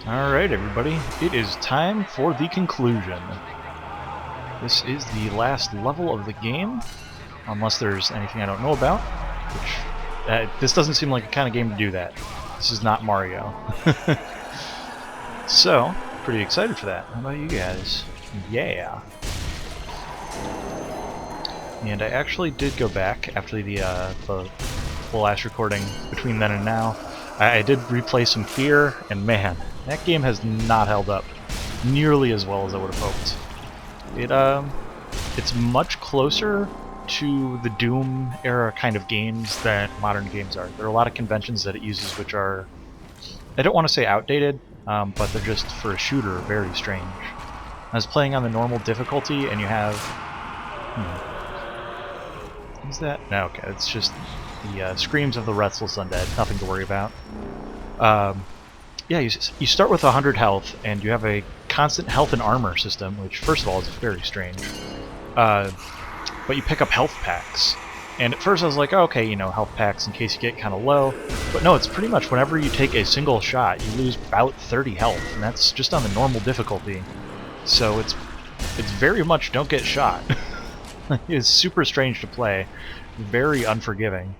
Alright everybody, it is time for the conclusion. This is the last level of the game, unless there's anything I don't know about, which this doesn't seem like the kind of game to do that. This is not Mario. So, pretty excited for that. How about you guys? Yeah. And I actually did go back after the last recording between then and now. I did replay some Fear, and man, that game has not held up nearly as well as I would have hoped. It's much closer to the Doom era kind of games than modern games are. There are a lot of conventions that it uses which are, I don't want to say outdated, but they're just, for a shooter, very strange. I was playing on the normal difficulty, and you have... Is that? No, okay, it's just the screams of the restless undead. Nothing to worry about. Yeah, you start with 100 health, and you have a constant health and armor system, which, first of all, is very strange. But you pick up health packs. And at first I was like, oh, okay, you know, health packs in case you get kind of low. But no, it's pretty much whenever you take a single shot, you lose about 30 health, and that's just on the normal difficulty. So it's very much don't get shot. It's super strange to play, very unforgiving,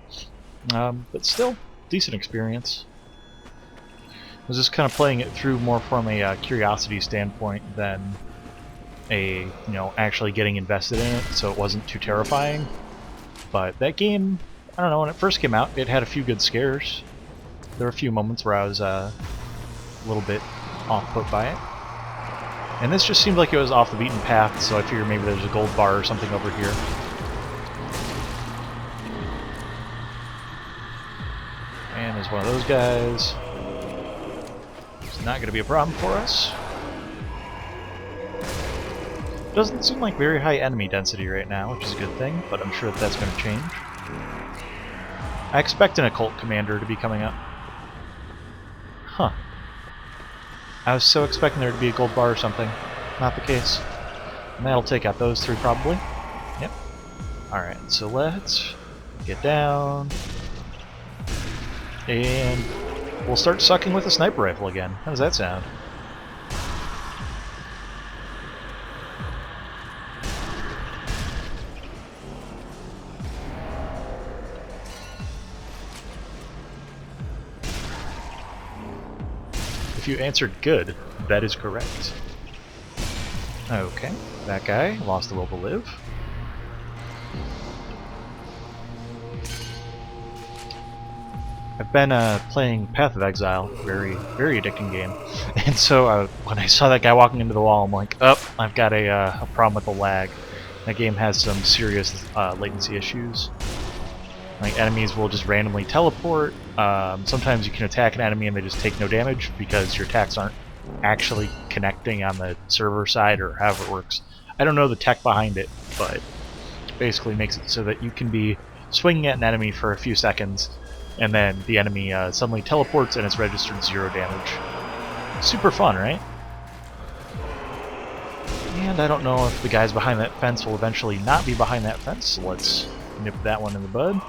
but still, decent experience. I was just kind of playing it through more from a curiosity standpoint than a, actually getting invested in it, so it wasn't too terrifying. But that game, I don't know, when it first came out, it had a few good scares. There were a few moments where I was a little bit off-put by it. And this just seemed like it was off the beaten path, so I figured maybe there's a gold bar or something over here. And there's one of those guys. It's not going to be a problem for us. Doesn't seem like very high enemy density right now, which is a good thing, but I'm sure that's going to change. I expect an occult commander to be coming up. Huh. I was so expecting there to be a gold bar or something. Not the case. And that'll take out those three, probably. Yep. Alright, so let's get down. And we'll start sucking with a sniper rifle again. How does that sound? If you answered good, that is correct. Okay, that guy lost the will to live. I've been playing Path of Exile, very addicting game, and so when I saw that guy walking into the wall, I'm like, oh, I've got a problem with the lag. That game has some serious latency issues. Like, enemies will just randomly teleport. Sometimes you can attack an enemy and they just take no damage because your attacks aren't actually connecting on the server side, or however it works. I don't know the tech behind it, but it basically makes it so that you can be swinging at an enemy for a few seconds, and then the enemy suddenly teleports and it's registered 0 damage. Super fun, right? And I don't know if the guys behind that fence will eventually not be behind that fence, so let's nip that one in the bud.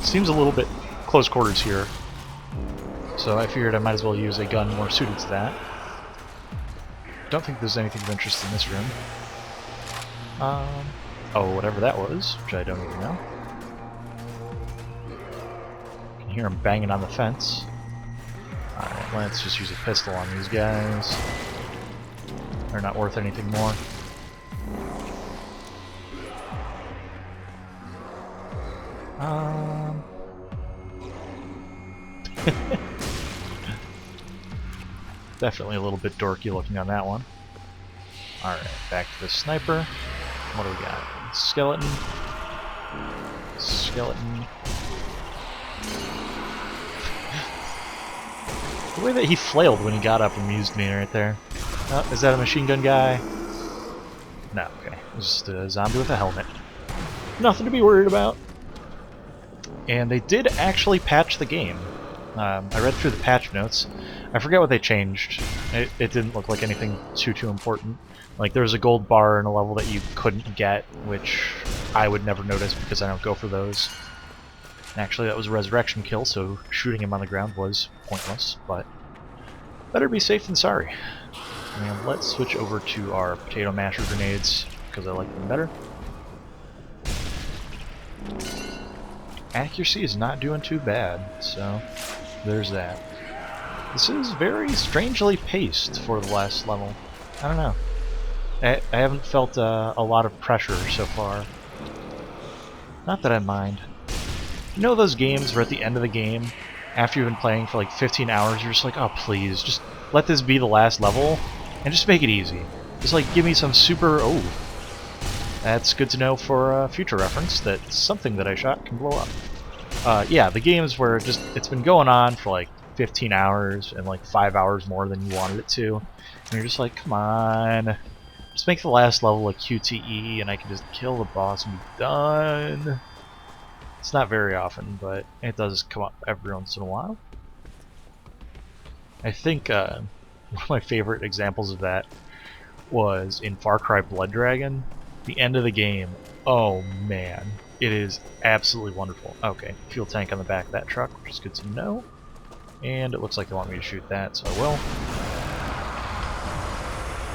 Seems a little bit close quarters here, so I figured I might as well use a gun more suited to that. Don't think there's anything of interest in this room. Oh, whatever that was, which I don't even know. I can hear him banging on the fence. Alright, let's just use a pistol on these guys. They're not worth anything more. Definitely a little bit dorky looking on that one. Alright, back to the sniper. What do we got? Skeleton. Skeleton. The way that he flailed when he got up amused me right there. Oh, is that a machine gun guy? No, okay. It's just a zombie with a helmet. Nothing to be worried about. And they did actually patch the game. I read through the patch notes. I forget what they changed. It didn't look like anything too important. Like, there was a gold bar in a level that you couldn't get, which I would never notice because I don't go for those. Actually, that was a resurrection kill, so shooting him on the ground was pointless, but better be safe than sorry. And let's switch over to our potato masher grenades, because I like them better. Accuracy is not doing too bad, so there's that. This is very strangely paced for the last level. I don't know. I haven't felt a lot of pressure so far. Not that I mind. You know those games where at the end of the game, after you've been playing for like 15 hours, you're just like, oh please, just let this be the last level, and just make it easy. Just like give me some super... Oh, that's good to know for future reference, that something that I shot can blow up. Yeah, the games where it's been going on for like 15 hours and like 5 hours more than you wanted it to, and you're just like, come on, just make the last level a QTE and I can just kill the boss and be done. It's not very often, but it does come up every once in a while. I think one of my favorite examples of that was in Far Cry Blood Dragon. The end of the game, oh man, it is absolutely wonderful. Okay, fuel tank on the back of that truck, which is good to know. And it looks like they want me to shoot that, so I will.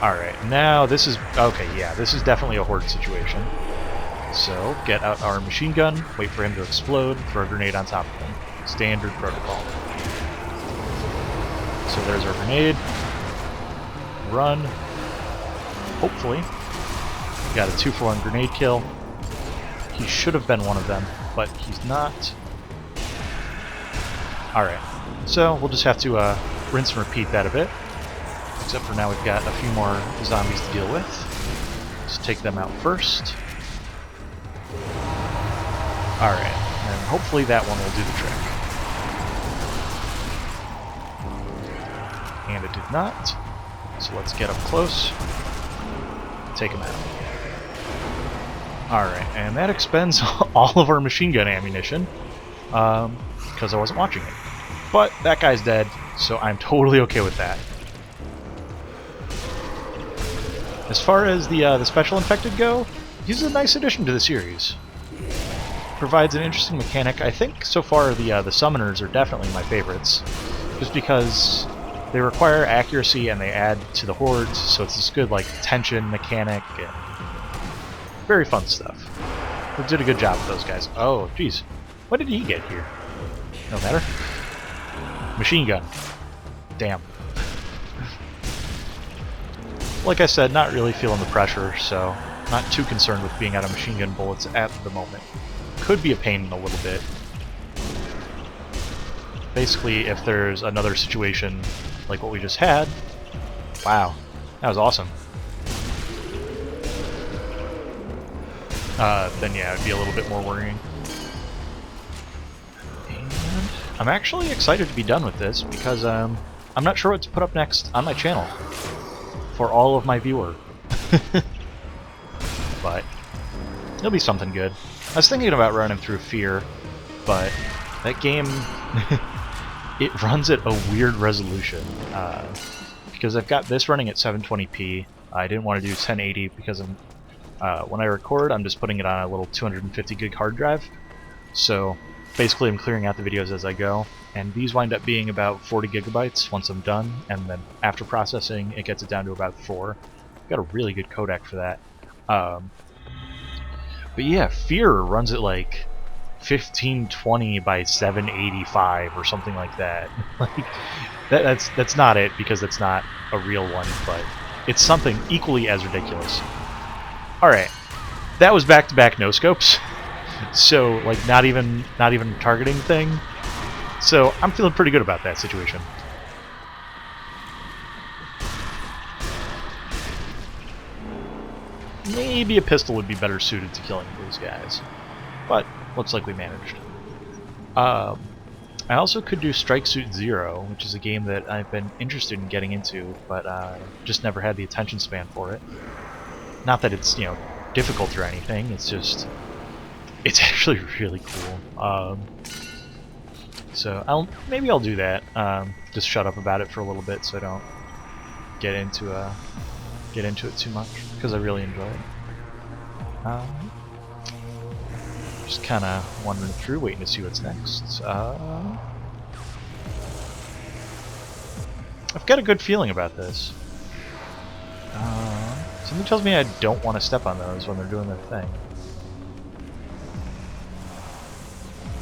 Alright, now this is... Okay, yeah, this is definitely a horde situation. So, get out our machine gun, wait for him to explode, throw a grenade on top of him. Standard protocol. So there's our grenade. Run. Hopefully. We got a 2-for-1 grenade kill. He should have been one of them, but he's not. Alright, so we'll just have to rinse and repeat that a bit. Except for now we've got a few more zombies to deal with. Let's take them out first. Alright, and hopefully that one will do the trick. And it did not. So let's get up close. Take him out. Alright, and that expends all of our machine gun ammunition. Because I wasn't watching it. But that guy's dead, so I'm totally okay with that. As far as the special infected go, he's a nice addition to the series. Provides an interesting mechanic. I think so far the summoners are definitely my favorites, just because they require accuracy and they add to the hordes, so it's this good like tension mechanic and very fun stuff. They did a good job with those guys. Oh, jeez, what did he get here? No matter. Machine gun. Damn. Like I said, not really feeling the pressure, so not too concerned with being out of machine gun bullets at the moment. Could be a pain in a little bit. Basically, if there's another situation like what we just had... Wow, that was awesome. Then yeah, it'd be a little bit more worrying. And I'm actually excited to be done with this, because I'm not sure what to put up next on my channel for all of my viewer. But it'll be something good. I was thinking about running through Fear, but that game, it runs at a weird resolution. Because I've got this running at 720p. I didn't want to do 1080 because when I record, I'm just putting it on a little 250 gig hard drive. So basically I'm clearing out the videos as I go, and these wind up being about 40 gigabytes once I'm done, and then after processing it gets it down to about 4. I've got a really good codec for that. But yeah, Fear runs at like 1520 by 785 or something like that. Like that's not it, because that's not a real one, but it's something equally as ridiculous. Alright, that was back-to-back no-scopes, so like not even a targeting thing, so I'm feeling pretty good about that situation. Maybe a pistol would be better suited to killing these guys, but looks like we managed. I also could do Strike Suit Zero, which is a game that I've been interested in getting into, but just never had the attention span for it. Not that it's, you know, difficult or anything, it's actually really cool. So maybe I'll do that. Just shut up about it for a little bit so I don't get into it too much, because I really enjoy it. Just kind of wandering through, waiting to see what's next. I've got a good feeling about this. Something tells me I don't want to step on those when they're doing their thing.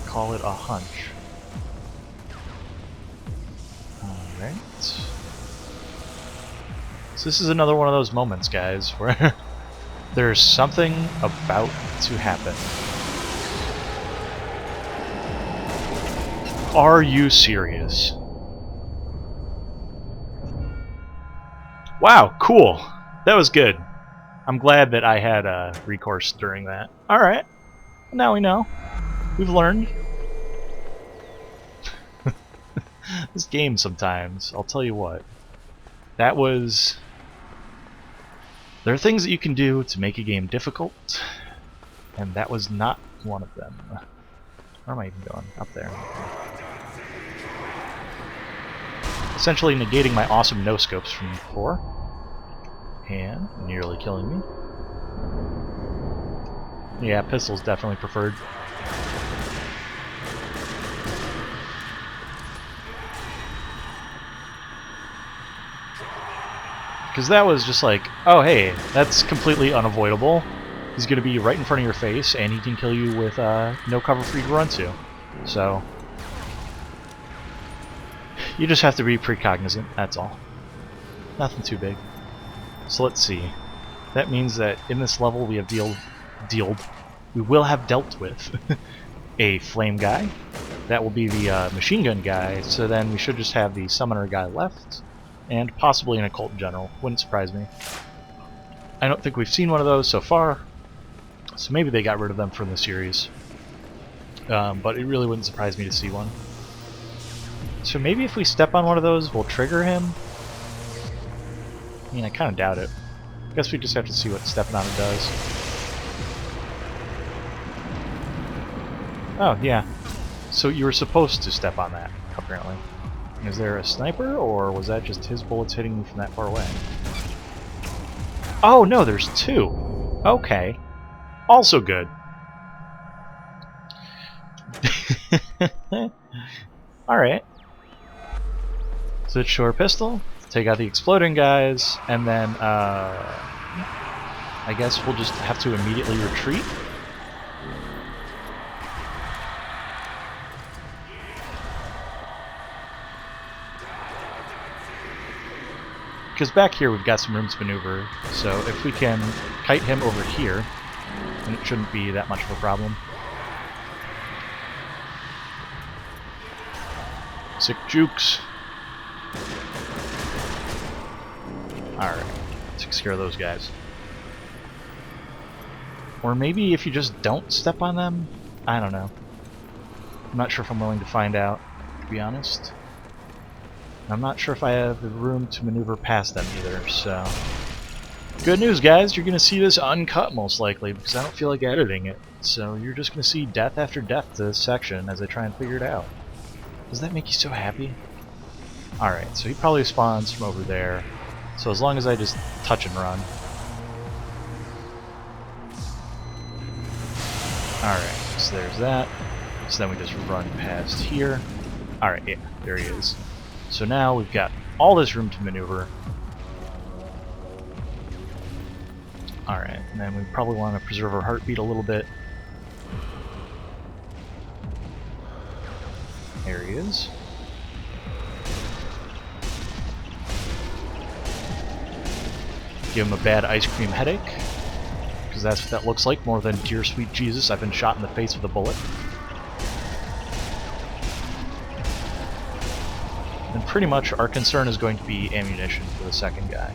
Call it a hunch. Alright. So this is another one of those moments, guys, where there's something about to happen. Are you serious? Wow, cool. That was good. I'm glad that I had recourse during that. Alright. Now we know. We've learned. This game sometimes, I'll tell you what. That was... There are things that you can do to make a game difficult, and that was not one of them. Where am I even going? Up there. Essentially negating my awesome no-scopes from before. And nearly killing me. Yeah, pistol's definitely preferred. Because that was just like, oh hey, that's completely unavoidable. He's going to be right in front of your face, and he can kill you with no cover for you to run to. So, you just have to be precognizant, that's all. Nothing too big. So let's see. That means that in this level we have we will have dealt with a flame guy. That will be the machine gun guy, so then we should just have the summoner guy left, and possibly an occult general. Wouldn't surprise me. I don't think we've seen one of those so far, so maybe they got rid of them from the series. But it really wouldn't surprise me to see one. So maybe if we step on one of those, we'll trigger him? I mean, I kind of doubt it. I guess we just have to see what stepping on it does. Oh, yeah. So you were supposed to step on that, apparently. Is there a sniper, or was that just his bullets hitting me from that far away? Oh, no, there's two. Okay. Also good. Alright. Switch short pistol, take out the exploding guys, and then, I guess we'll just have to immediately retreat. Because back here we've got some room to maneuver, so if we can kite him over here, then it shouldn't be that much of a problem. Sick jukes. Alright, takes care of those guys. Or maybe if you just don't step on them? I don't know. I'm not sure if I'm willing to find out, to be honest. I'm not sure if I have the room to maneuver past them either, so... Good news, guys! You're going to see this uncut, most likely, because I don't feel like editing it. So you're just going to see death after death to this section as I try and figure it out. Does that make you so happy? Alright, so he probably spawns from over there. So as long as I just touch and run. Alright, so there's that. So then we just run past here. Alright, yeah, there he is. So now we've got all this room to maneuver. Alright, and then we probably want to preserve our heartbeat a little bit. There he is. Give him a bad ice cream headache, because that's what that looks like, more than dear sweet Jesus, I've been shot in the face with a bullet. And pretty much our concern is going to be ammunition for the second guy,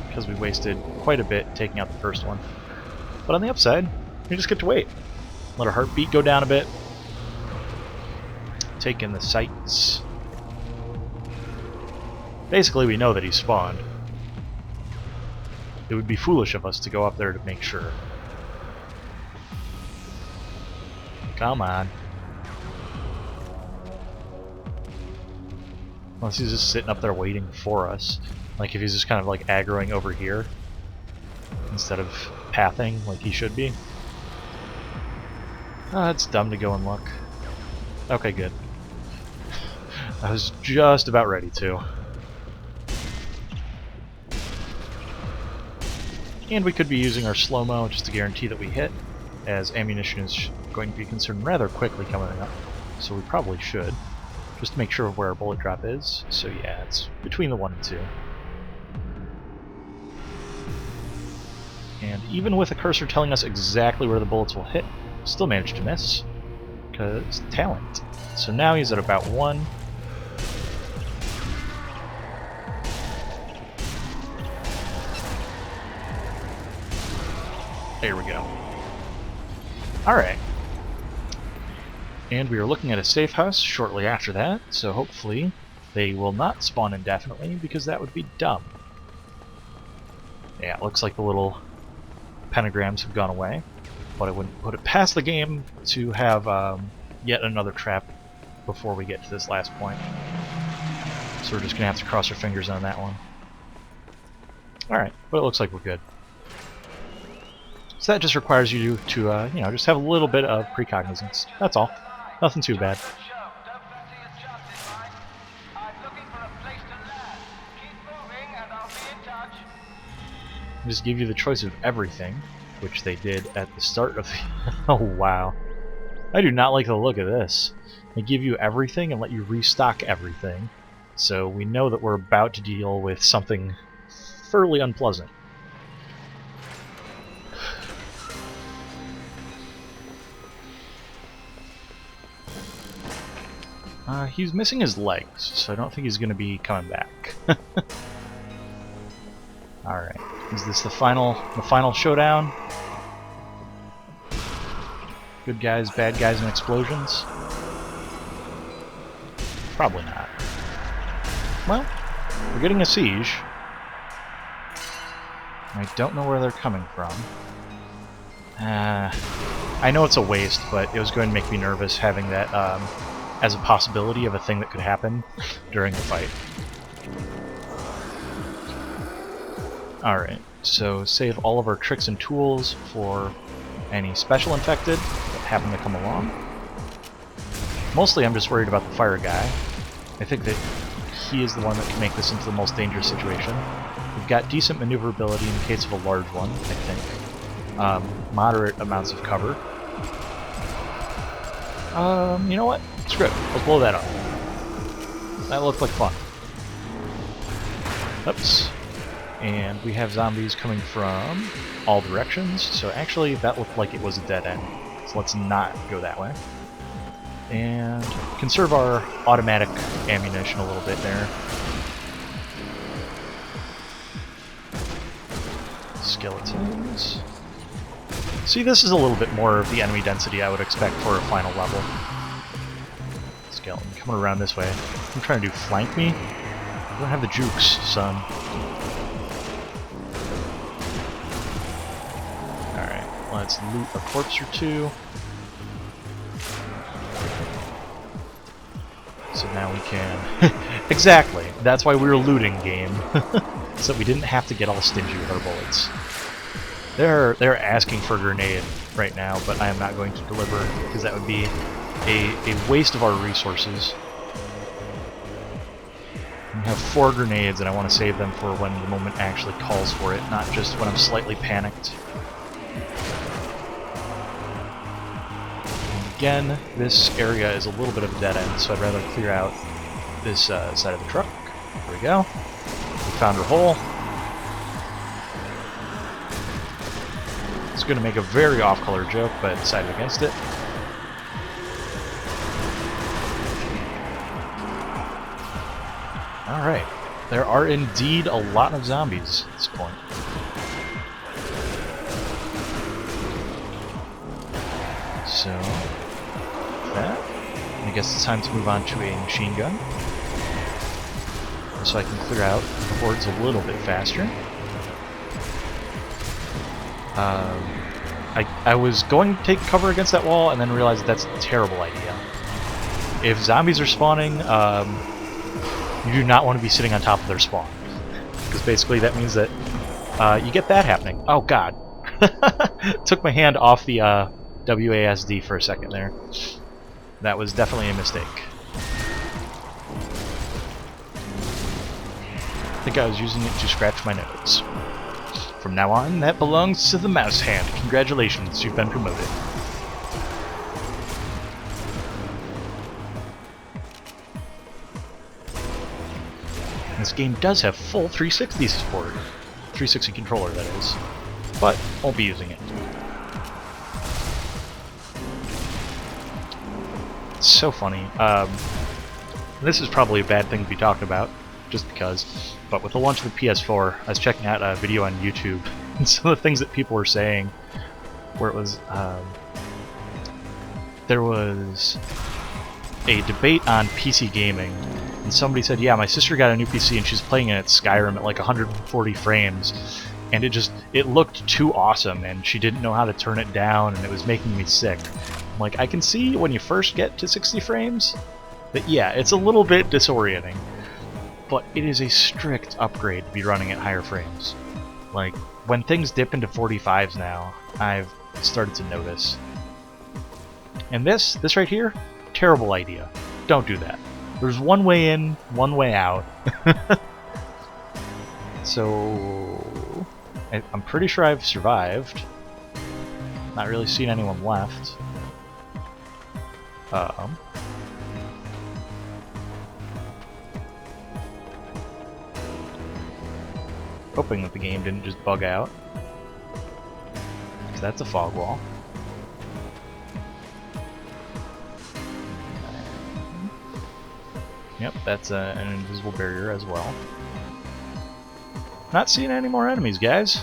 because we wasted quite a bit taking out the first one. But on the upside, we just get to wait. Let our heartbeat go down a bit. Take in the sights. Basically, we know that he spawned. It would be foolish of us to go up there to make sure. Come on. Unless he's just sitting up there waiting for us. Like if he's just kind of like aggroing over here instead of pathing like he should be. It's dumb to go and look. Okay, good. I was just about ready to. And we could be using our slow-mo just to guarantee that we hit, as ammunition is going to be consumed rather quickly coming up. So we probably should, just to make sure of where our bullet drop is. So yeah, it's between the 1 and 2. And even with a cursor telling us exactly where the bullets will hit, still managed to miss, because talent. So now he's at about 1. There we go. Alright. And we are looking at a safe house shortly after that, so hopefully they will not spawn indefinitely, because that would be dumb. Yeah, it looks like the little pentagrams have gone away, but I wouldn't put it past the game to have yet another trap before we get to this last point. So we're just going to have to cross our fingers on that one. Alright, but it looks like we're good. So that just requires you to you know, just have a little bit of precognizance. That's all. Nothing too bad. Just give you the choice of everything, which they did at the start of the... Oh, wow. I do not like the look of this. They give you everything and let you restock everything. So we know that we're about to deal with something fairly unpleasant. He's missing his legs, so I don't think he's going to be coming back. Alright, is this the final showdown? Good guys, bad guys, and explosions? Probably not. Well, we're getting a siege. I don't know where they're coming from. I know it's a waste, but it was going to make me nervous having that as a possibility of a thing that could happen during the fight. Alright, so save all of our tricks and tools for any special infected that happen to come along. Mostly I'm just worried about the fire guy. I think that he is the one that can make this into the most dangerous situation. We've got decent maneuverability in the case of a large one, I think. Moderate amounts of cover. You know what? Screw it. Let's blow that up. That looked like fun. Oops. And we have zombies coming from all directions, so actually that looked like it was a dead end. So let's not go that way. And conserve our automatic ammunition a little bit there. Skeletons. See, this is a little bit more of the enemy density I would expect for a final level. Skeleton coming around this way. I'm trying to do flank me. I don't have the jukes, son. Alright, let's loot a corpse or two. So now we can... Exactly! That's why we were looting, game. So we didn't have to get all stingy with our bullets. They're asking for a grenade right now, but I am not going to deliver, because that would be a waste of our resources. We have 4 grenades, and I want to save them for when the moment actually calls for it, not just when I'm slightly panicked. And again, this area is a little bit of a dead end, so I'd rather clear out this side of the truck. There we go. We found our hole. It's going to make a very off-color joke, but I decided against it. Alright, there are indeed a lot of zombies at this point. So, that. I guess it's time to move on to a machine gun. So I can clear out the hordes a little bit faster. I was going to take cover against that wall and then realized that's a terrible idea. If zombies are spawning, you do not want to be sitting on top of their spawn. Because basically that means that you get that happening. Oh god. Took my hand off the WASD for a second there. That was definitely a mistake. I think I was using it to scratch my nose. From now on, that belongs to the mouse hand. Congratulations, you've been promoted. This game does have full 360 support. 360 controller, that is. But won't be using it. It's so funny. This is probably a bad thing to be talking about, just because. But with the launch of the PS4, I was checking out a video on YouTube, and some of the things that people were saying, where it was, there was a debate on PC gaming, and somebody said, yeah, my sister got a new PC and she's playing it at Skyrim at like 140 frames, and it looked too awesome, and she didn't know how to turn it down, and it was making me sick. I'm like, I can see when you first get to 60 frames that, yeah, it's a little bit disorienting. But it is a strict upgrade to be running at higher frames. Like, when things dip into 45s now, I've started to notice. And this right here, terrible idea. Don't do that. There's one way in, one way out. So, I'm pretty sure I've survived. Not really seen anyone left. Hoping that the game didn't just bug out. Because that's a fog wall. Yep, that's an invisible barrier as well. Not seeing any more enemies, guys.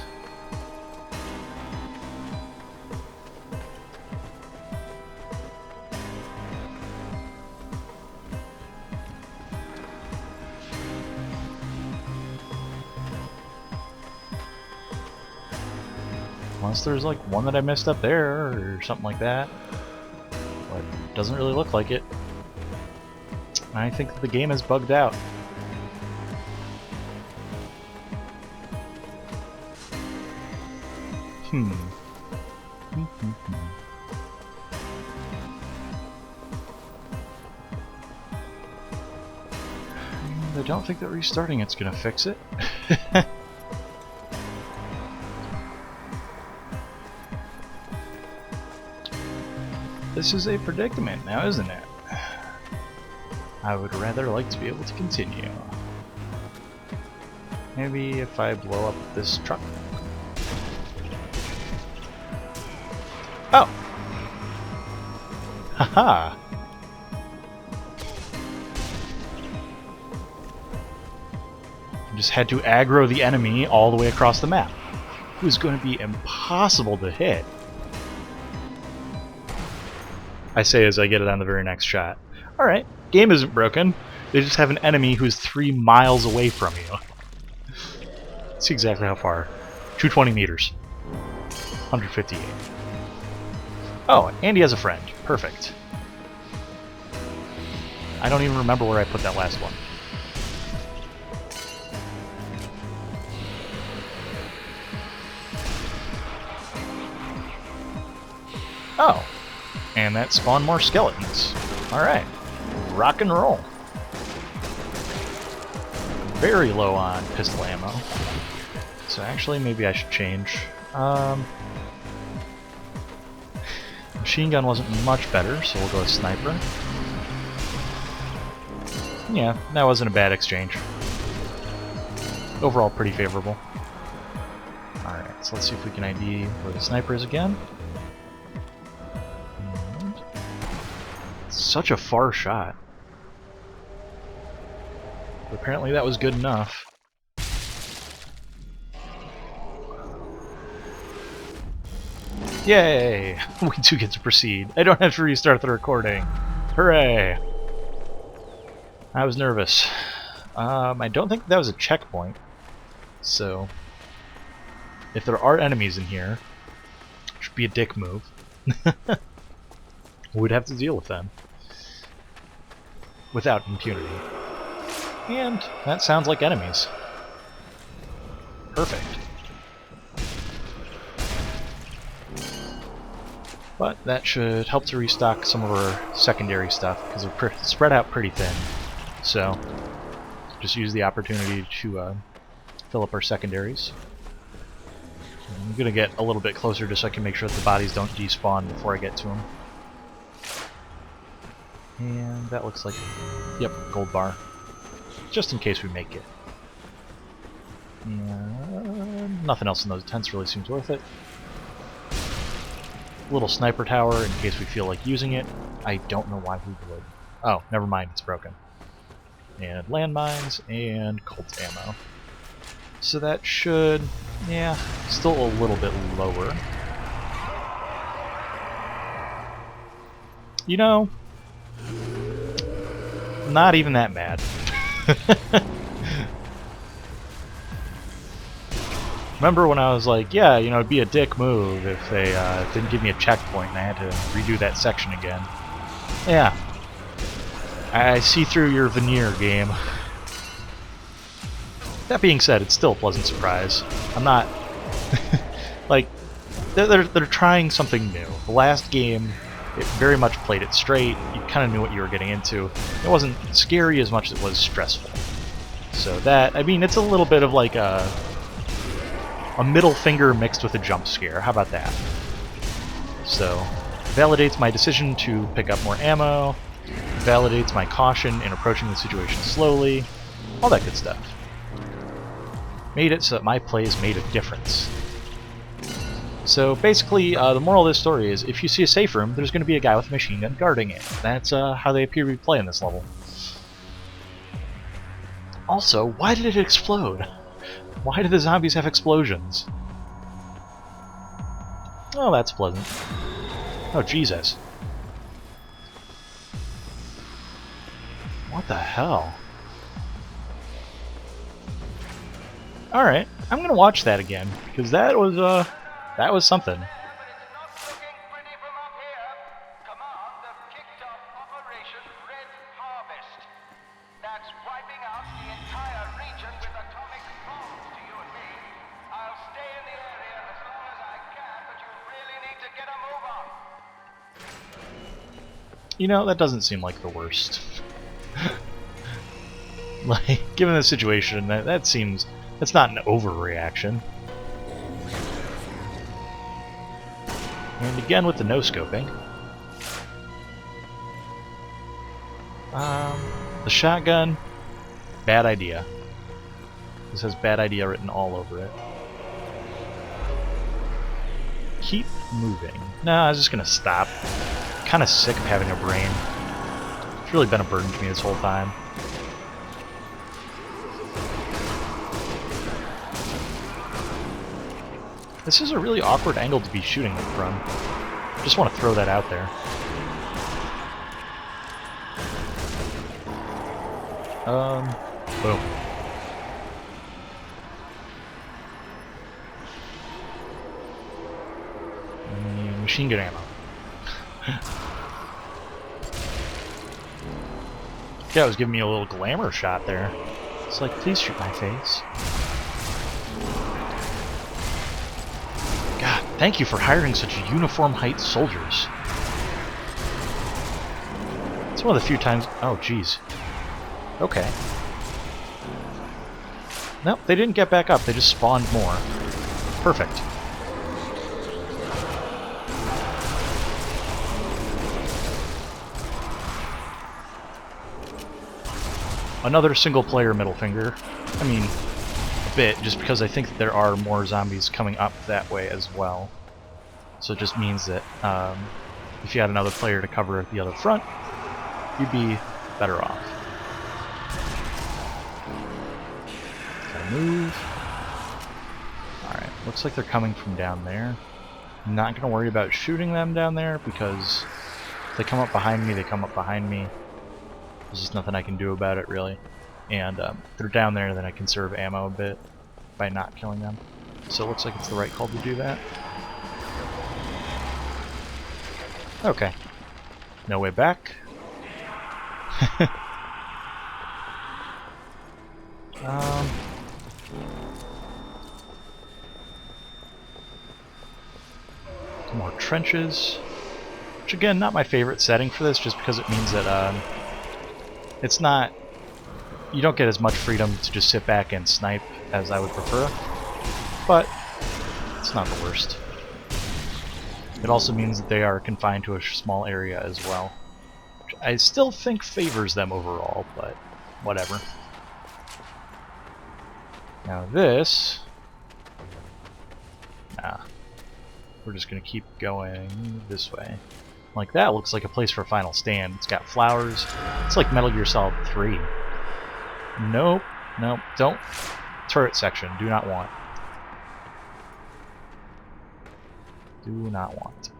Unless there's like one that I missed up there or something like that. But it doesn't really look like it. I think that the game is bugged out. I don't think that restarting it's gonna fix it. This is a predicament now, isn't it? I would rather like to be able to continue. Maybe if I blow up this truck. Oh! Haha! Just had to aggro the enemy all the way across the map. It was going to be impossible to hit. I say as I get it on the very next shot. Alright, game isn't broken. They just have an enemy who's 3 miles away from you. See exactly how far. 220 meters. 158. Oh, and he has a friend. Perfect. I don't even remember where I put that last one. Oh. And that spawned more skeletons. Alright. Rock and roll. Very low on pistol ammo. So actually, maybe I should change. Machine gun wasn't much better, so we'll go with sniper. Yeah, that wasn't a bad exchange. Overall, pretty favorable. Alright, so let's see if we can ID where the sniper is again. Such a far shot. But apparently that was good enough. Yay! We do get to proceed. I don't have to restart the recording. Hooray! I was nervous. I don't think that was a checkpoint. So, if there are enemies in here, it should be a dick move. We'd have to deal with them. Without impunity. And that sounds like enemies. Perfect. But that should help to restock some of our secondary stuff, because they're spread out pretty thin. So, just use the opportunity to fill up our secondaries. I'm going to get a little bit closer just so I can make sure that the bodies don't despawn before I get to them. And that looks like, yep, gold bar. Just in case we make it. And nothing else in those tents really seems worth it. Little sniper tower in case we feel like using it. I don't know why we would. Oh, never mind, it's broken. And landmines and Colt's ammo. So that should, yeah, still a little bit lower. You know, not even that mad. Remember when I was like, yeah, you know, it'd be a dick move if they didn't give me a checkpoint and I had to redo that section again. Yeah. I see through your veneer, game. That being said, it's still a pleasant surprise. I'm not... like, they're trying something new. The last game, it very much played it straight. You kind of knew what you were getting into. It wasn't scary as much as it was stressful. So that, I mean, it's a little bit of like a middle finger mixed with a jump scare. How about that? So, validates my decision to pick up more ammo, validates my caution in approaching the situation slowly, all that good stuff. Made it so that my plays made a difference. So basically, the moral of this story is, if you see a safe room, there's going to be a guy with a machine gun guarding it. That's how they appear to be playing this level. Also, why did it explode? Why do the zombies have explosions? Oh, that's pleasant. Oh, Jesus. What the hell? Alright, I'm gonna watch that again, because that was something. You know, that doesn't seem like the worst. Like, given the situation, that seems... that's not an overreaction. And again with the no-scoping. The shotgun, bad idea. This has bad idea written all over it. Keep moving. No, I was just gonna stop. Kind of sick of having a brain. It's really been a burden to me this whole time. This is a really awkward angle to be shooting them from. Just want to throw that out there. Boom. And machine gun ammo. Yeah, it was giving me a little glamour shot there. It's like, please shoot my face. God, thank you for hiring such uniform height soldiers. It's one of the few times... oh, jeez. Okay. Nope, they didn't get back up, they just spawned more. Perfect. Another single-player middle finger. I mean, a bit, just because I think that there are more zombies coming up that way as well. So it just means that if you had another player to cover the other front, you'd be better off. Gotta move. Alright, looks like they're coming from down there. I'm not gonna worry about shooting them down there, because if they come up behind me, they come up behind me. There's just nothing I can do about it, really. And if they're down there, then I conserve ammo a bit by not killing them. So it looks like it's the right call to do that. Okay. No way back. More trenches. Which again, not my favorite setting for this, just because it means that it's not... You don't get as much freedom to just sit back and snipe as I would prefer, but it's not the worst. It also means that they are confined to a small area as well, which I still think favors them overall, but whatever. Now this... Nah. We're just going to keep going this way. Like, that looks like a place for a final stand. It's got flowers. It's like Metal Gear Solid 3. Nope. Nope. Don't. Turret section. Do not want. Do not want.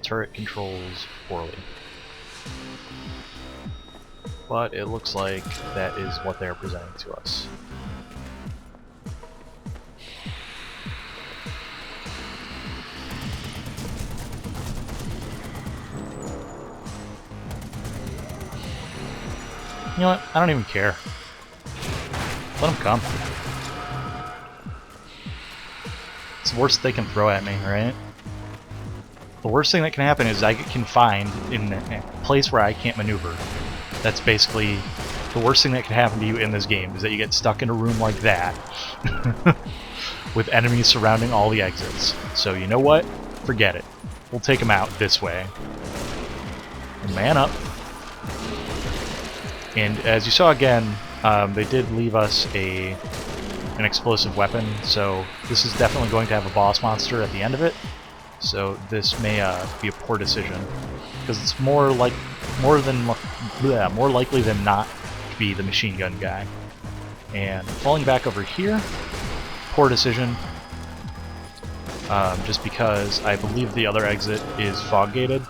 Turret controls poorly. But it looks like that is what they're presenting to us. You know what? I don't even care. Let them come. It's the worst they can throw at me, right? The worst thing that can happen is I get confined in a place where I can't maneuver. That's basically the worst thing that can happen to you in this game, is that you get stuck in a room like that with enemies surrounding all the exits. So you know what? Forget it. We'll take them out this way. Man up. And as you saw again, they did leave us an explosive weapon, so this is definitely going to have a boss monster at the end of it. So this may be a poor decision, because it's more likely than not to be the machine gun guy. And falling back over here, poor decision, just because I believe the other exit is fog gated.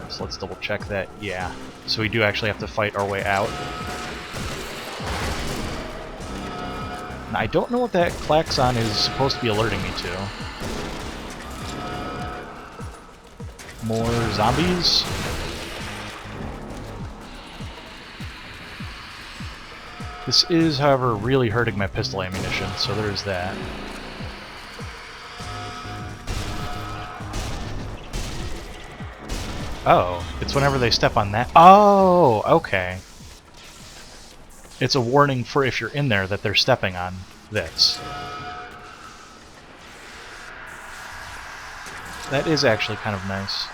So let's double check that. Yeah. So we do actually have to fight our way out. Now, I don't know what that klaxon is supposed to be alerting me to. More zombies? This is, however, really hurting my pistol ammunition, so there's that. Oh, it's whenever they step on that. Oh, okay. It's a warning for if you're in there that they're stepping on this. That is actually kind of nice.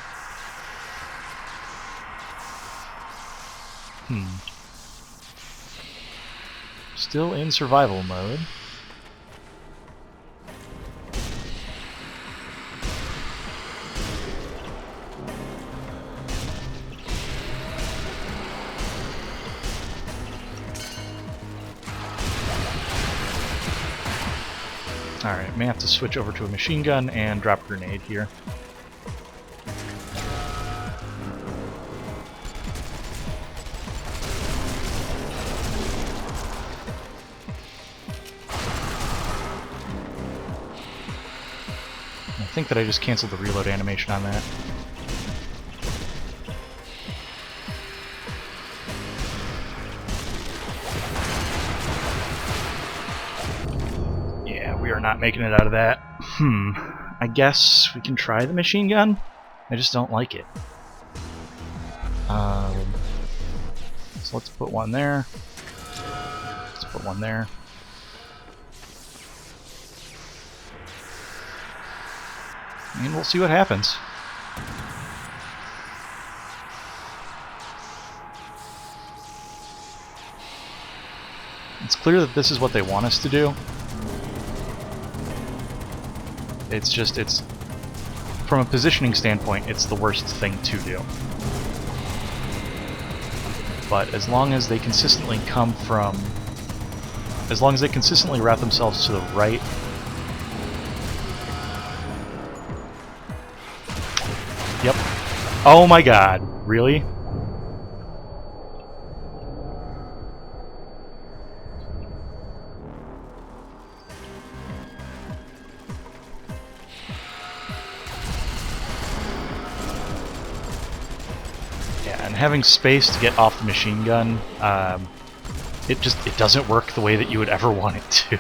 Still in survival mode. Alright, may have to switch over to a machine gun and drop a grenade here. I think that I just canceled the reload animation on that. We are not making it out of that. I guess we can try the machine gun? I just don't like it. So let's put one there. Let's put one there. And we'll see what happens. It's clear that this is what they want us to do. It's just, from a positioning standpoint, it's the worst thing to do. But as long as they consistently come from... As long as they consistently route themselves to the right... Yep. Oh my god, really? And having space to get off the machine gun, it doesn't work the way that you would ever want it to.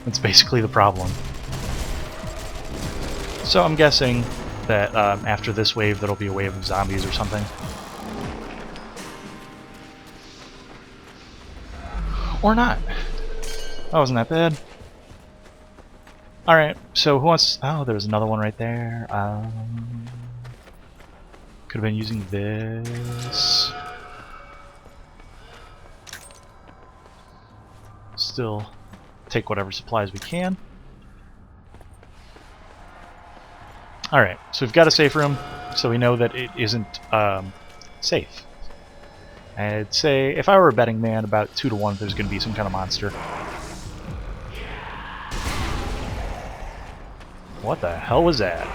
That's basically the problem. So I'm guessing that after this wave, there'll be a wave of zombies or something. Or not. That wasn't that bad. Alright, so who wants... Oh, there's another one right there. Could have been using this. Still take whatever supplies we can. Alright, so we've got a safe room, so we know that it isn't safe. I'd say, if I were a betting man, about 2 to 1 there's going to be some kind of monster. What the hell was that?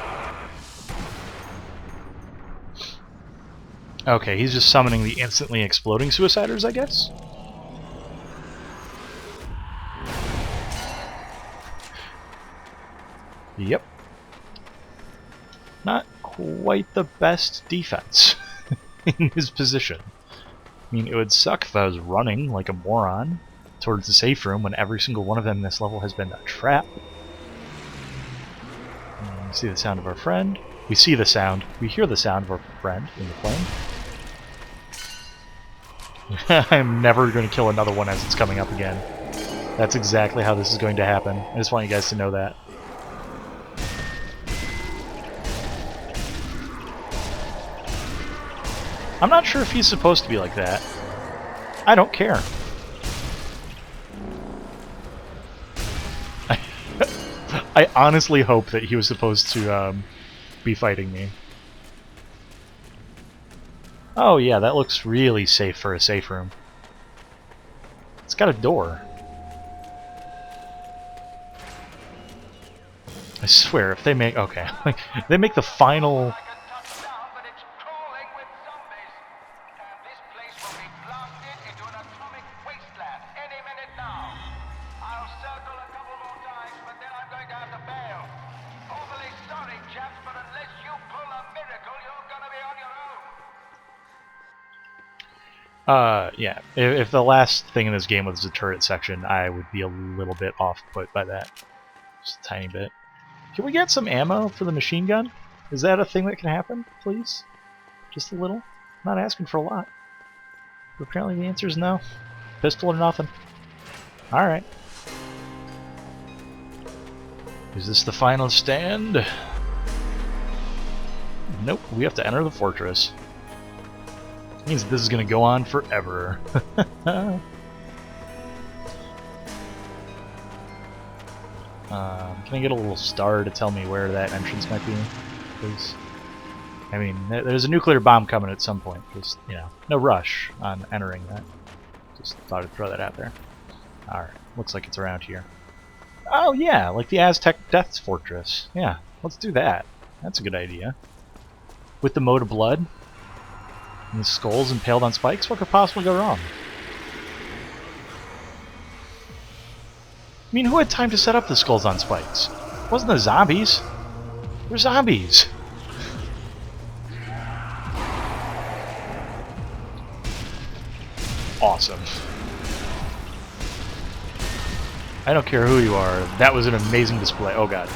Okay, he's just summoning the instantly exploding suiciders, I guess? Yep. Not quite the best defense in his position. I mean, it would suck if I was running like a moron towards the safe room when every single one of them in this level has been a trap. We see the sound of our friend. We see the sound. We hear the sound of our friend in the plane. I'm never going to kill another one as it's coming up again. That's exactly how this is going to happen. I just want you guys to know that. I'm not sure if he's supposed to be like that. I don't care. I honestly hope that he was supposed to be fighting me. Oh yeah, that looks really safe for a safe room. It's got a door. I swear, if they make... Okay. They make the final... yeah. If the last thing in this game was the turret section, I would be a little bit off-put by that. Just a tiny bit. Can we get some ammo for the machine gun? Is that a thing that can happen, please? Just a little? I'm not asking for a lot. But apparently the answer is no. Pistol or nothing. Alright. Is this the final stand? Nope, we have to enter the fortress. Means this is going to go on forever. Can I get a little star to tell me where that entrance might be, please? I mean, there's a nuclear bomb coming at some point. Just, you know, no rush on entering that. Just thought I'd throw that out there. Alright, looks like it's around here. Oh yeah, like the Aztec Death's Fortress. Yeah, let's do that. That's a good idea. With the moat of blood and the skulls impaled on spikes, what could possibly go wrong? I mean, who had time to set up the skulls on spikes? It wasn't the zombies. They're zombies. Awesome. I don't care who you are. That was an amazing display. Oh god.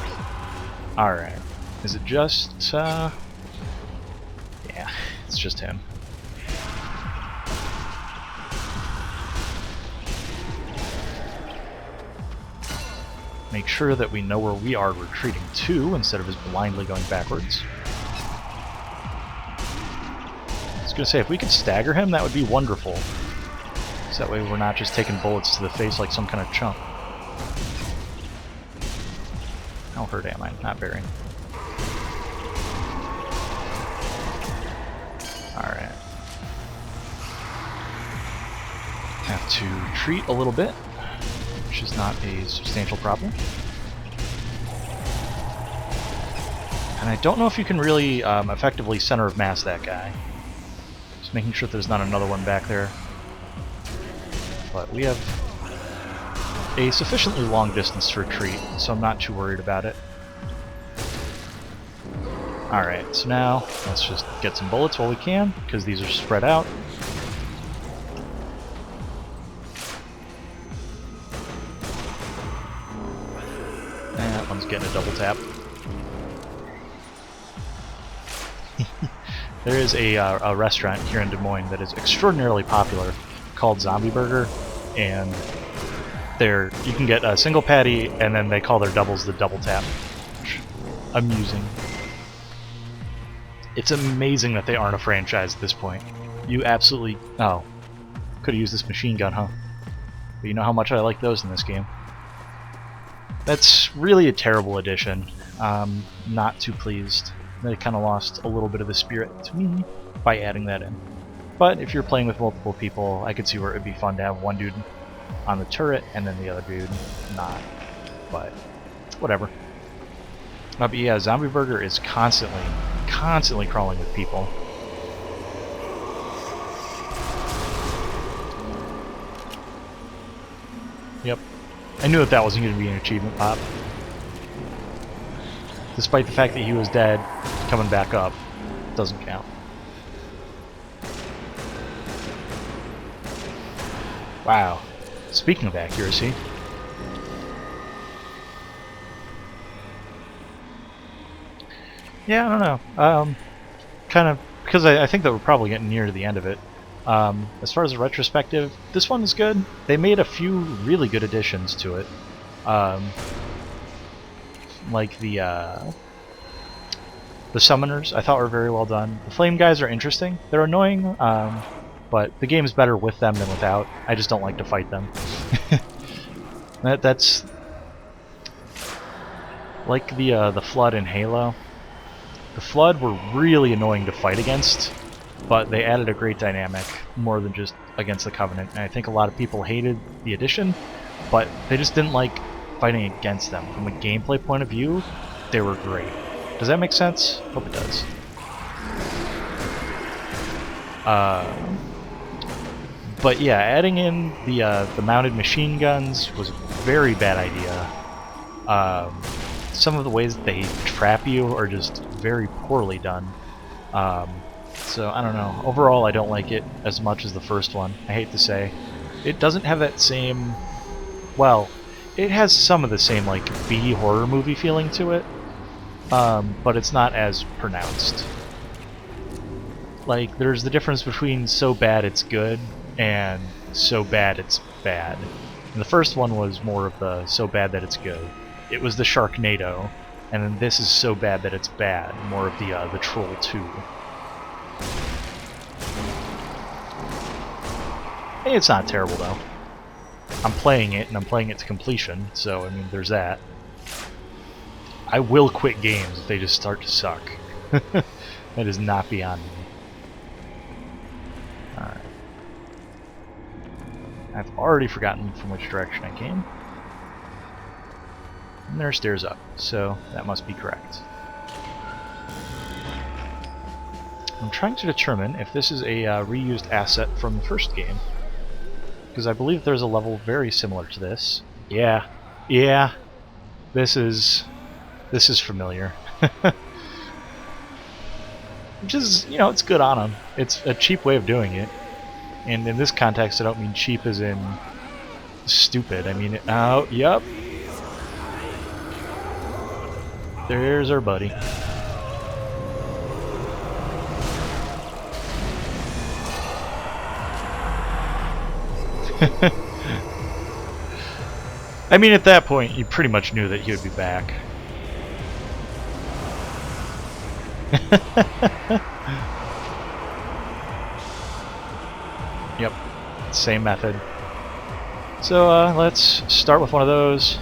Alright. Is it just, yeah, it's just him. Make sure that we know where we are retreating to, instead of just blindly going backwards. I was gonna say, if we could stagger him, that would be wonderful. So that way we're not just taking bullets to the face like some kind of chump. How hurt am I? Not very. Alright. Have to retreat a little bit, which is not a substantial problem. And I don't know if you can really effectively center of mass that guy. Just making sure there's not another one back there. But we have a sufficiently long distance to retreat, so I'm not too worried about it. Alright, so now let's just get some bullets while we can, because these are spread out. And that one's getting a double tap. There is a restaurant here in Des Moines that is extraordinarily popular called Zombie Burger, and you can get a single patty, and then they call their doubles the double tap. Amusing. It's amazing that they aren't a franchise at this point. You absolutely... Oh. Could have used this machine gun, huh? But you know how much I like those in this game. That's really a terrible addition. Not too pleased. They kind of lost a little bit of the spirit to me by adding that in. But if you're playing with multiple people, I could see where it would be fun to have one dude on the turret and then the other dude not. But whatever. But yeah, Zombie Burger is constantly crawling with people. Yep. I knew that wasn't going to be an achievement pop. Despite the fact that he was dead, coming back up doesn't count. Wow. Speaking of accuracy... Yeah, I don't know. Kind of, because I think that we're probably getting near to the end of it. As far as the retrospective, this one is good. They made a few really good additions to it. Like the summoners, I thought were very well done. The flame guys are interesting. They're annoying, but the game's better with them than without. I just don't like to fight them. That's like the Flood in Halo. The Flood were really annoying to fight against, but they added a great dynamic, more than just against the Covenant. And I think a lot of people hated the addition, but they just didn't like fighting against them. From a gameplay point of view, they were great. Does that make sense? Hope it does. But yeah, adding in the mounted machine guns was a very bad idea. Some of the ways that they trap you are just very poorly done. So I don't know. Overall, I don't like it as much as the first one. I hate to say. It doesn't have that same... Well, it has some of the same like B horror movie feeling to it, but it's not as pronounced. Like, there's the difference between so bad it's good and so bad it's bad. And the first one was more of the so bad that it's good. It was the Sharknado, and then this is so bad that it's bad, more of the Troll 2. Hey, it's not terrible though. I'm playing it, and I'm playing it to completion, so I mean, there's that. I will quit games if they just start to suck. That is not beyond me. Alright. I've already forgotten from which direction I came. And there are stairs up, so that must be correct. I'm trying to determine if this is a reused asset from the first game, because I believe there's a level very similar to this. Yeah, this is familiar. Which is, you know, it's good on them. It's a cheap way of doing it, and in this context, I don't mean cheap as in stupid. I mean, oh, yep. There's our buddy. I mean, at that point, you pretty much knew that he would be back. Yep, same method. So, let's start with one of those.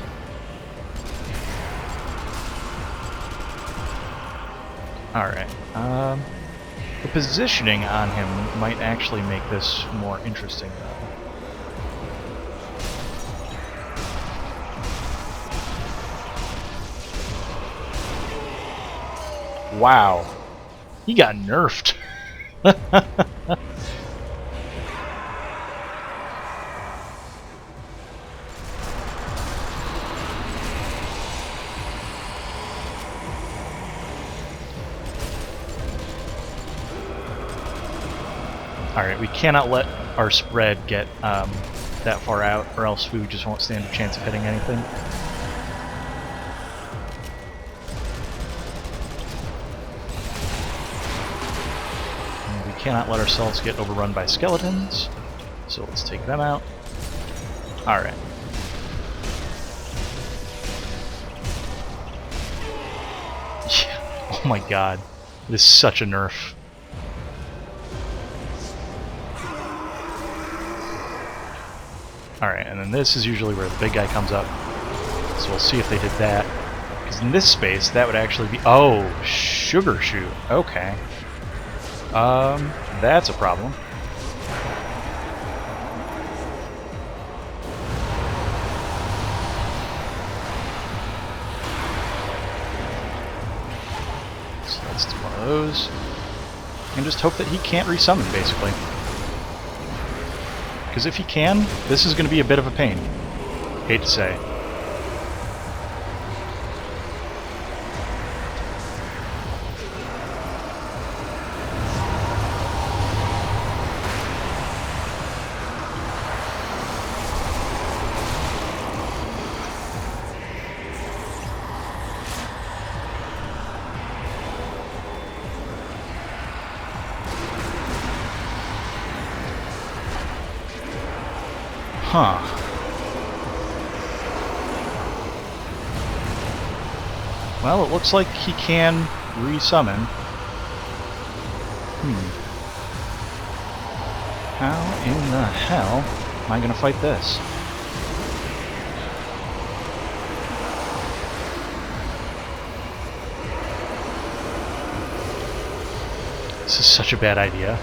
Alright, the positioning on him might actually make this more interesting, though. Wow, he got nerfed. Alright, we cannot let our spread get that far out, or else we just won't stand a chance of hitting anything. cannot let ourselves get overrun by skeletons. So let's take them out. Alright. Yeah. Oh my god. This is such a nerf. Alright, and then this is usually where the big guy comes up. So we'll see if they did that. Because in this space, that would actually be... Oh, sugar shoot. Okay. That's a problem. So let's do one of those. And just hope that he can't resummon, basically. Because if he can, this is going to be a bit of a pain. Hate to say. Huh. Well, it looks like he can resummon. How in the hell am I going to fight this? This is such a bad idea.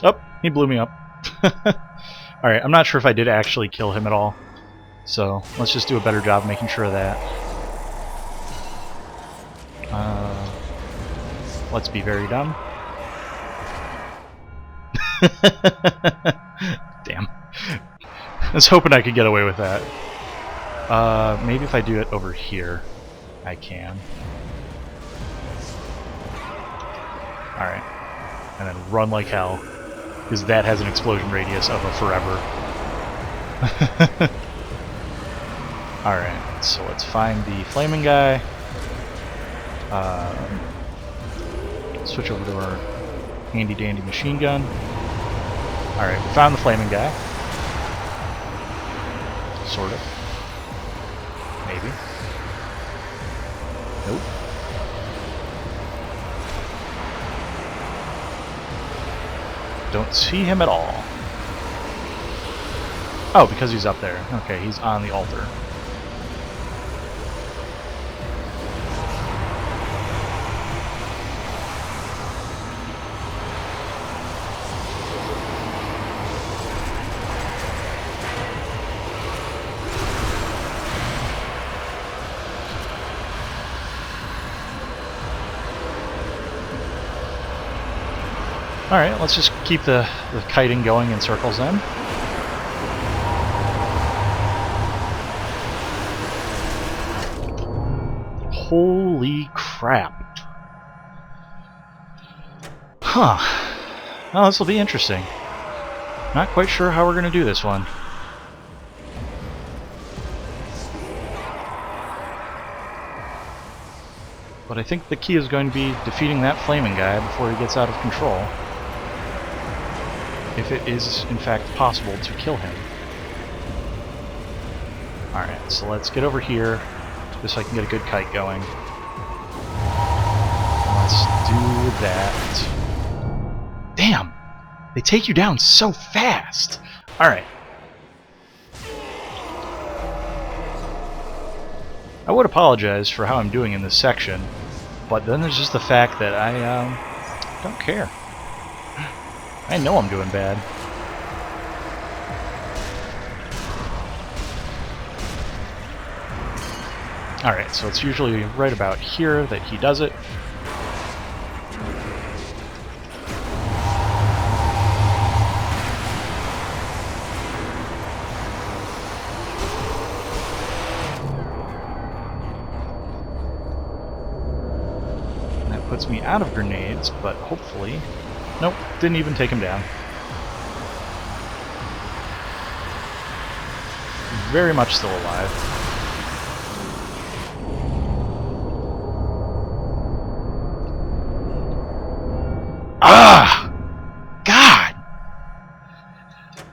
Oh, he blew me up. Alright, I'm not sure if I did actually kill him at all. So, let's just do a better job making sure of that. Let's be very dumb. Damn. I was hoping I could get away with that. Maybe if I do it over here, I can. Alright. And then run like hell. Because that has an explosion radius of a forever. Alright, so let's find the flaming guy. Switch over to our handy dandy machine gun. Alright, we found the flaming guy. Sort of. Maybe. Nope. Don't see him at all. Oh, because he's up there. Okay, he's on the altar. Alright, let's just keep the kiting going in circles then. Holy crap. Huh. Well, this will be interesting. Not quite sure how we're going to do this one. But I think the key is going to be defeating that flaming guy before he gets out of control. If it is, in fact, possible to kill him. Alright, so let's get over here, just so I can get a good kite going. Let's do that. Damn! They take you down so fast! Alright. I would apologize for how I'm doing in this section, but then there's just the fact that I don't care. I know I'm doing bad. Alright, so it's usually right about here that he does it. And that puts me out of grenades, but hopefully... Nope, didn't even take him down. very much still alive. Ah! God!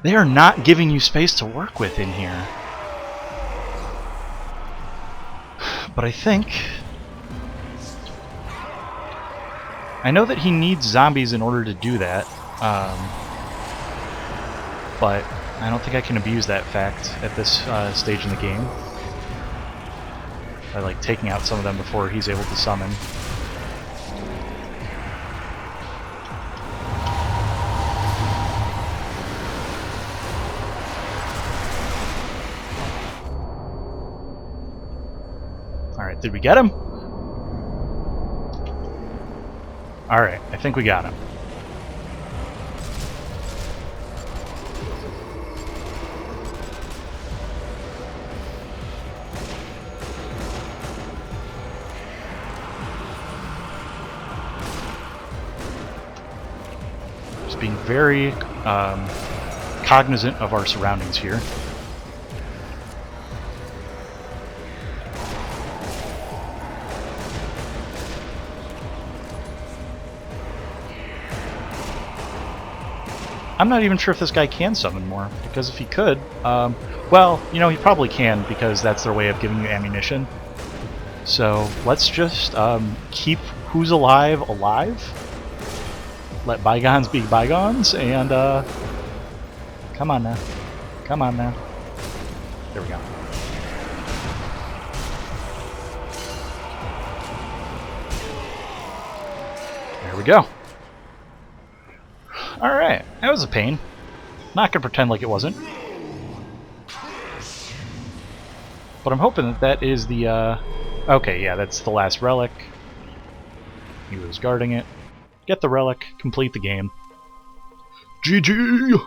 They are not giving you space to work with in here. But I think... I know that he needs zombies in order to do that, but I don't think I can abuse that fact at this stage in the game. By like taking out some of them before he's able to summon. Alright, did we get him? Alright, I think we got him. Just being very cognizant of our surroundings here. I'm not even sure if this guy can summon more, because if he could, well, you know, he probably can, because that's their way of giving you ammunition. So let's just keep who's alive alive, let bygones be bygones, and come on now, come on now. There we go. There we go. Alright, that was a pain. Not gonna pretend like it wasn't. But I'm hoping that that is the, okay, yeah, that's the last relic. He was guarding it. Get the relic, complete the game. GG!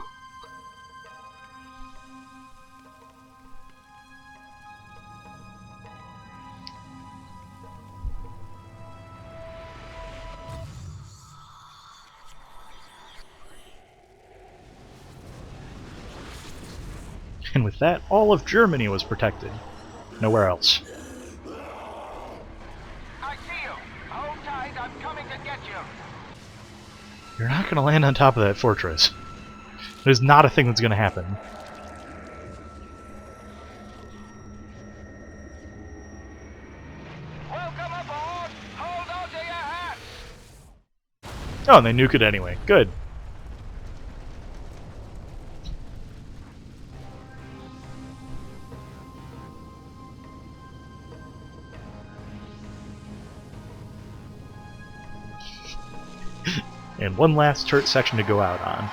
And with that, all of Germany was protected. Nowhere else. I see you. Hold tight, I'm coming to get you. You're not going to land on top of that fortress. There's not a thing that's going to happen. Welcome aboard. Hold on to your hats. Oh, and they nuke it anyway. Good. And one last turret section to go out on.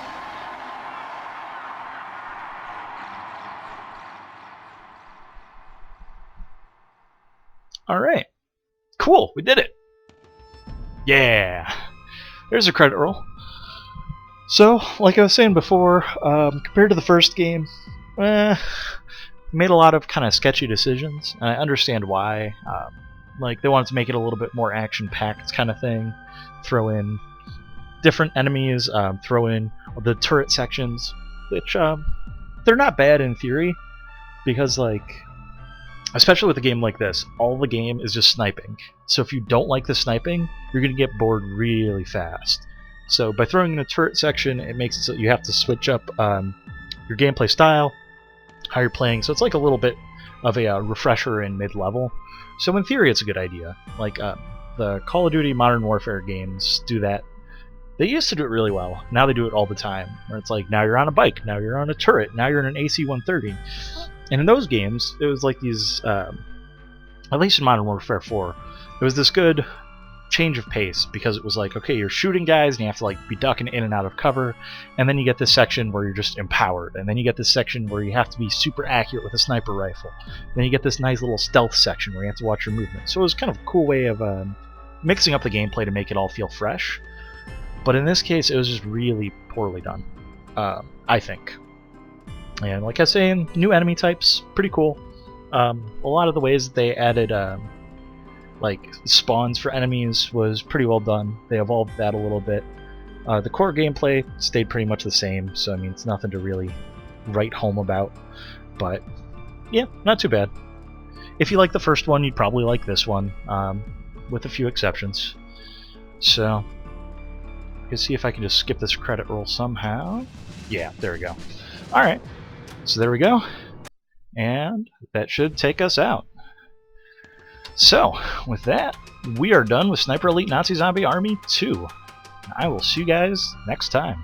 Alright. Cool, we did it! Yeah! There's a credit roll. So, like I was saying before, compared to the first game, made a lot of kind of sketchy decisions, and I understand why. Like, they wanted to make it a little bit more action-packed kind of thing. Throw in different enemies, throw in the turret sections, which they're not bad in theory, because like, especially with a game like this, all the game is just sniping. So if you don't like the sniping, you're going to get bored really fast. So by throwing in a turret section, it makes it so you have to switch up your gameplay style, how you're playing. So it's like a little bit of a refresher in mid-level. So in theory, it's a good idea. Like the Call of Duty Modern Warfare games do that. They used to do it really well. Now they do it all the time. Where it's like, now you're on a bike, now you're on a turret, now you're in an AC-130. And in those games, it was like these, at least in Modern Warfare 4, it was this good change of pace, because it was like, okay, you're shooting guys, and you have to like be ducking in and out of cover, and then you get this section where you're just empowered, and then you get this section where you have to be super accurate with a sniper rifle. Then you get this nice little stealth section where you have to watch your movement. So it was kind of a cool way of mixing up the gameplay to make it all feel fresh. But in this case, it was just really poorly done, I think. And like I was saying, new enemy types, pretty cool. A lot of the ways that they added like spawns for enemies was pretty well done. They evolved that a little bit. The core gameplay stayed pretty much the same, so I mean, it's nothing to really write home about. But yeah, not too bad. If you like the first one, you'd probably like this one, with a few exceptions. So, let's see if I can just skip this credit roll somehow. Yeah, there we go. Alright, so there we go. And that should take us out. So, with that, we are done with Sniper Elite Nazi Zombie Army 2. I will see you guys next time.